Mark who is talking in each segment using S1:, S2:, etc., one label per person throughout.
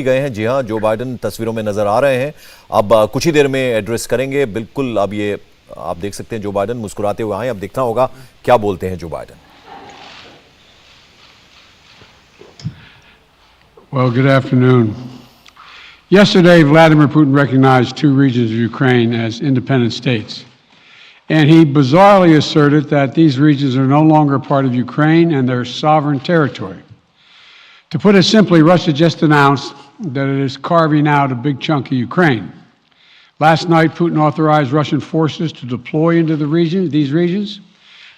S1: गए हैं। जी हाँ, जो बाइडेन तस्वीरों में नजर आ रहे हैं। अब कुछ ही देर में एड्रेस करेंगे। बिल्कुल, अब ये आप देख सकते हैं जो बाइडेन मुस्कुराते हुए आए। अब देखना होगा क्या बोलते हैं Joe Biden.
S2: Well, good afternoon. Yesterday, Vladimir Putin recognized two regions of Ukraine as independent states. And he bizarrely asserted that these regions are no longer part of Ukraine and their sovereign territory. To put it simply, Russia just announced that it is carving out a big chunk of Ukraine. Last night, Putin authorized Russian forces to deploy into these regions.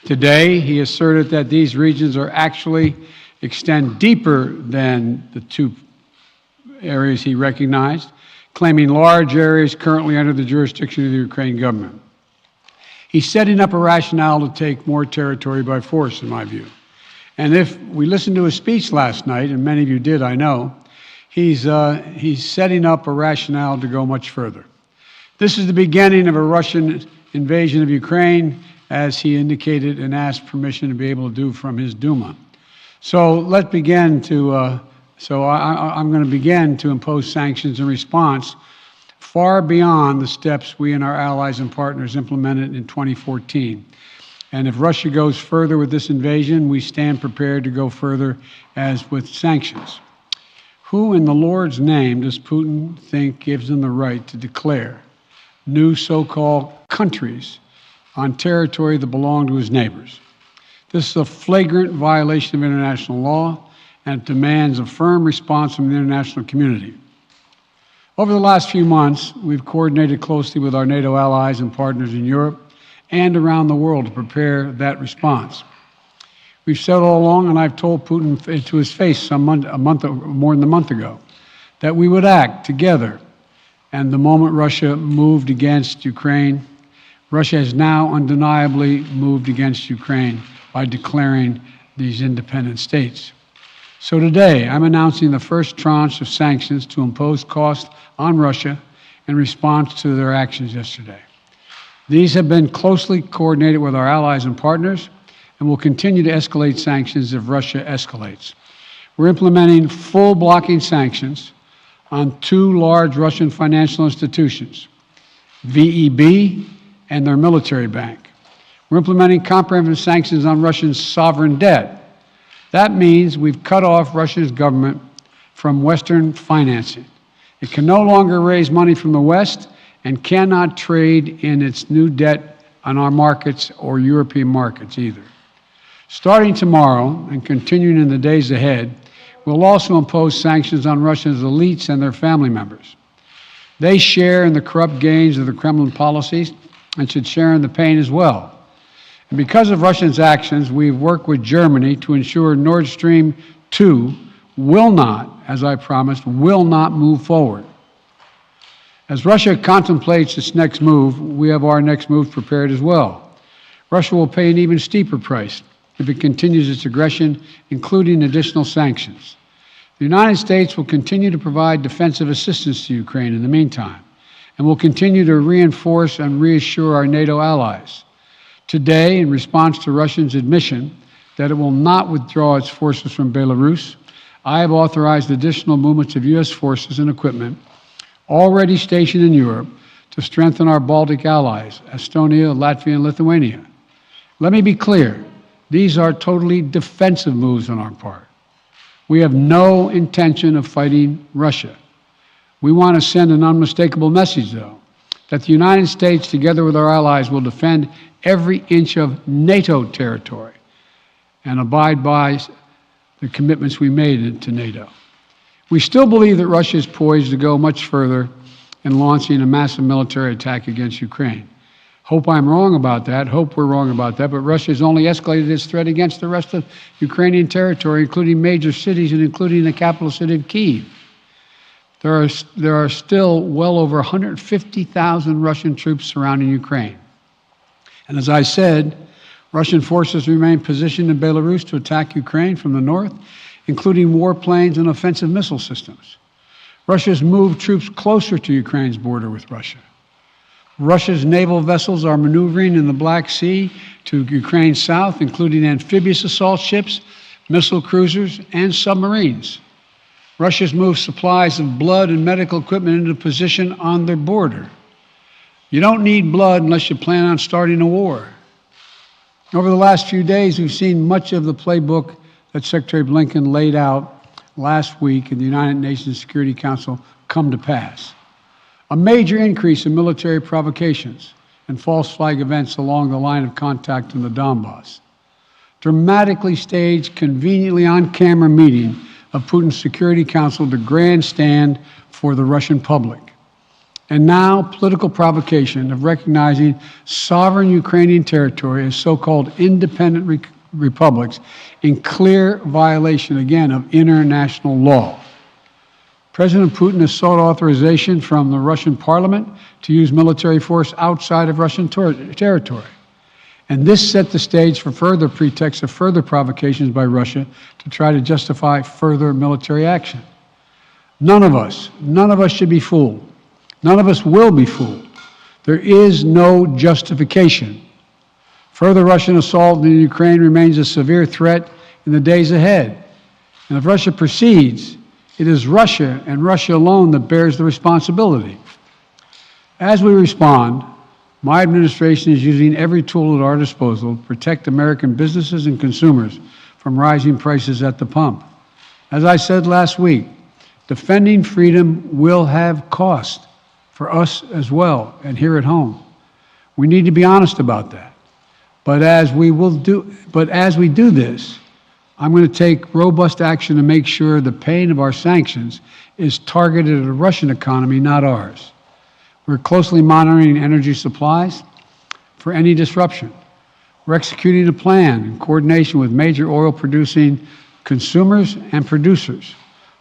S2: Today, he asserted that these regions are actually extend deeper than the two areas he recognized, claiming large areas currently under the jurisdiction of the Ukraine government. He's setting up a rationale to take more territory by force, in my view. And if we listened to his speech last night, and many of you did, I know, he's setting up a rationale to go much further. This is the beginning of a Russian invasion of Ukraine, as he indicated and asked permission to be able to do from his Duma. So let's begin to, I'm going to begin to impose sanctions in response far beyond the steps we and our allies and partners implemented in 2014. And if Russia goes further with this invasion, we stand prepared to go further as with sanctions. Who in the Lord's name does Putin think gives him the right to declare new so-called countries on territory that belong to his neighbors? This is a flagrant violation of international law, and it demands a firm response from the international community. Over the last few months, we've coordinated closely with our NATO allies and partners in Europe and around the world to prepare that response. We've said all along, and I've told Putin to his face more than a month ago, that we would act together. And the moment Russia moved against Ukraine, Russia has now undeniably moved against Ukraine by declaring these independent states. So today, I'm announcing the first tranche of sanctions to impose costs on Russia in response to their actions yesterday. These have been closely coordinated with our allies and partners, and will continue to escalate sanctions if Russia escalates. We're implementing full blocking sanctions on two large Russian financial institutions, VEB and their military bank. We're implementing comprehensive sanctions on Russia's sovereign debt. That means we've cut off Russia's government from Western financing. It can no longer raise money from the West and cannot trade in its new debt on our markets or European markets either. Starting tomorrow and continuing in the days ahead, we'll also impose sanctions on Russia's elites and their family members. They share in the corrupt gains of the Kremlin policies and should share in the pain as well. And because of Russia's actions, we've worked with Germany to ensure Nord Stream 2 will not, as I promised, will not move forward. As Russia contemplates its next move, we have our next move prepared as well. Russia will pay an even steeper price if it continues its aggression, including additional sanctions. The United States will continue to provide defensive assistance to Ukraine in the meantime, and will continue to reinforce and reassure our NATO allies. Today, in response to Russia's admission that it will not withdraw its forces from Belarus, I have authorized additional movements of U.S. forces and equipment already stationed in Europe to strengthen our Baltic allies, Estonia, Latvia, and Lithuania. Let me be clear, these are totally defensive moves on our part. We have no intention of fighting Russia. We want to send an unmistakable message, though, that the United States, together with our allies, will defend every inch of NATO territory and abide by the commitments we made to NATO. We still believe that Russia is poised to go much further in launching a massive military attack against Ukraine. Hope I'm wrong about that, hope we're wrong about that, but Russia has only escalated its threat against the rest of Ukrainian territory, including major cities and including the capital city of Kyiv. There are still well over 150,000 Russian troops surrounding Ukraine. And as I said, Russian forces remain positioned in Belarus to attack Ukraine from the north, including warplanes and offensive missile systems. Russia has moved troops closer to Ukraine's border with Russia. Russia's naval vessels are maneuvering in the Black Sea to Ukraine's south, including amphibious assault ships, missile cruisers, and submarines. Russia's moved supplies of blood and medical equipment into position on their border. You don't need blood unless you plan on starting a war. Over the last few days, we've seen much of the playbook that Secretary Blinken laid out last week in the United Nations Security Council come to pass. A major increase in military provocations and false flag events along the line of contact in the Donbass. Dramatically staged, conveniently on-camera meeting of Putin's Security Council to grandstand for the Russian public. And now, political provocation of recognizing sovereign Ukrainian territory as so-called independent republics in clear violation, again, of international law. President Putin has sought authorization from the Russian parliament to use military force outside of Russian territory. And this set the stage for further pretexts of further provocations by Russia to try to justify further military action. None of us should be fooled. None of us will be fooled. There is no justification. Further Russian assault in Ukraine remains a severe threat in the days ahead. And if Russia proceeds, it is Russia and Russia alone that bears the responsibility. As we respond, my administration is using every tool at our disposal to protect American businesses and consumers from rising prices at the pump. As I said last week, defending freedom will have cost for us as well and here at home. We need to be honest about that. But as we do this, I'm going to take robust action to make sure the pain of our sanctions is targeted at the Russian economy, not ours. We're closely monitoring energy supplies for any disruption. We're executing a plan in coordination with major oil-producing consumers and producers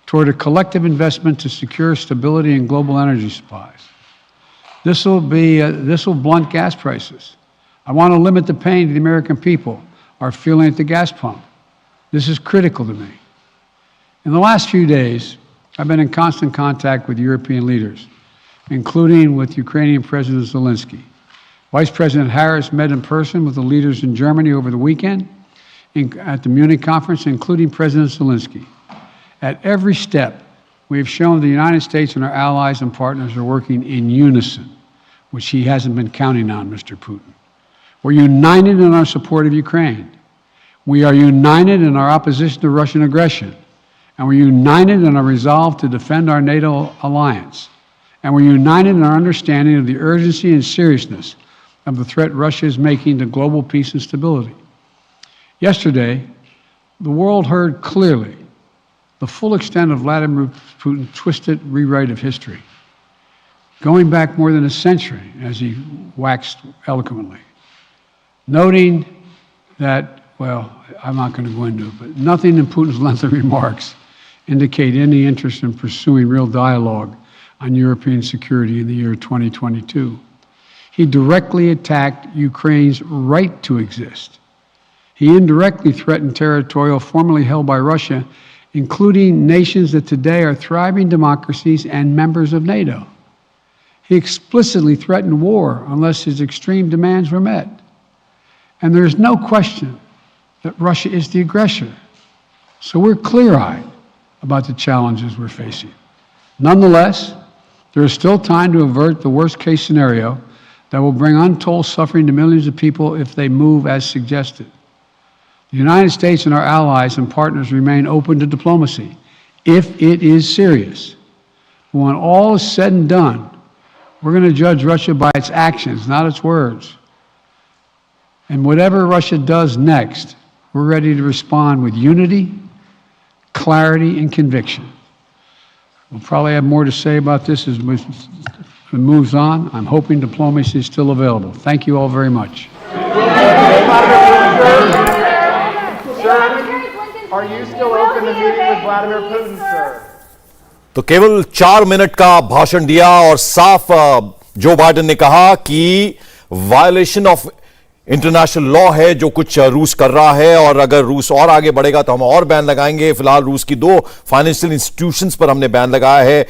S2: toward a collective investment to secure stability in global energy supplies. This will blunt gas prices. I want to limit the pain to the American people are feeling at the gas pump. This is critical to me. In the last few days, I've been in constant contact with European leaders, including with Ukrainian President Zelensky. Vice President Harris met in person with the leaders in Germany over the weekend at the Munich conference, including President Zelensky. At every step, we have shown the United States and our allies and partners are working in unison, which he hasn't been counting on, Mr. Putin. We're united in our support of Ukraine. We are united in our opposition to Russian aggression. And we're united in our resolve to defend our NATO alliance. And we're united in our understanding of the urgency and seriousness of the threat Russia is making to global peace and stability. Yesterday, the world heard clearly the full extent of Vladimir Putin's twisted rewrite of history, going back more than a century, as he waxed eloquently, noting that, well, I'm not going to go into it, but nothing in Putin's lengthy remarks indicate any interest in pursuing real dialogue on European security in the year 2022. He directly attacked Ukraine's right to exist. He indirectly threatened territory formerly held by Russia, including nations that today are thriving democracies and members of NATO. He explicitly threatened war unless his extreme demands were met. And there is no question that Russia is the aggressor. So we're clear-eyed about the challenges we're facing. Nonetheless, there is still time to avert the worst-case scenario that will bring untold suffering to millions of people if they move as suggested. The United States and our allies and partners remain open to diplomacy if it is serious. When all is said and done, we're going to judge Russia by its actions, not its words. And whatever Russia does next, we're ready to respond with unity, clarity, and conviction. We'll probably have more to say about this as it moves on. I'm hoping diplomacy is still available. Thank you all very much.
S3: Are you still open to meeting with Vladimir Putin, sir?
S1: तो केवल 4 minute का भाषण दिया और साफ Joe Biden ने कहा कि वायलेशन ऑफ इंटरनेशनल लॉ है जो कुछ रूस कर रहा है और अगर रूस और आगे बढ़ेगा तो हम और बैन लगाएंगे। फिलहाल रूस की 2 फाइनेंशियल इंस्टीट्यूशंस पर हमने बैन लगाया है।